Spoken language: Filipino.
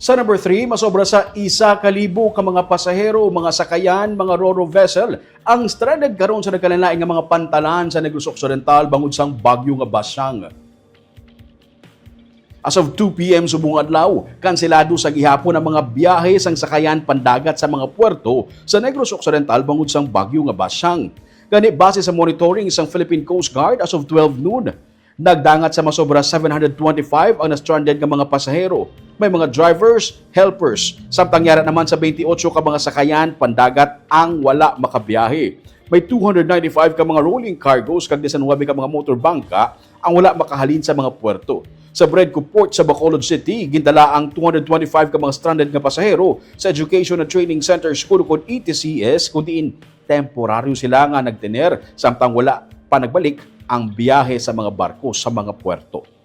Sa number 3, masobra sa 1,000 ka mga pasahero, mga sakayan, mga ro-ro vessel ang stranded karon sa nagkalain nga mga pantalan sa Negros Occidental bangod sang bagyo nga Basyang. As of 2 p.m. subong adlaw, kanselado sa gihapon ang mga biyahe sang sakayan pandagat sa mga puerto sa Negros Occidental bangod sang bagyo nga Basyang. Gani base sa monitoring sang Philippine Coast Guard as of 12 noon, nagdangat sa masobra 725 ang na-stranded nga mga pasahero. May mga drivers, helpers. Samtang yara naman sa 28 ka mga sakayan pandagat ang wala makabiyahe. May 295 ka mga rolling cargos kag 19 ka mga motor bangka ang wala makahalin sa mga puerto. Sa Bredco Port sa Bacolod City, gindala ang 225 ka mga stranded nga pasahero sa Education and Training Center School kod ETCS kung diin temporaryo sila nga nagtener samtang wala pa nagbalik ang biyahe sa mga barko sa mga puerto.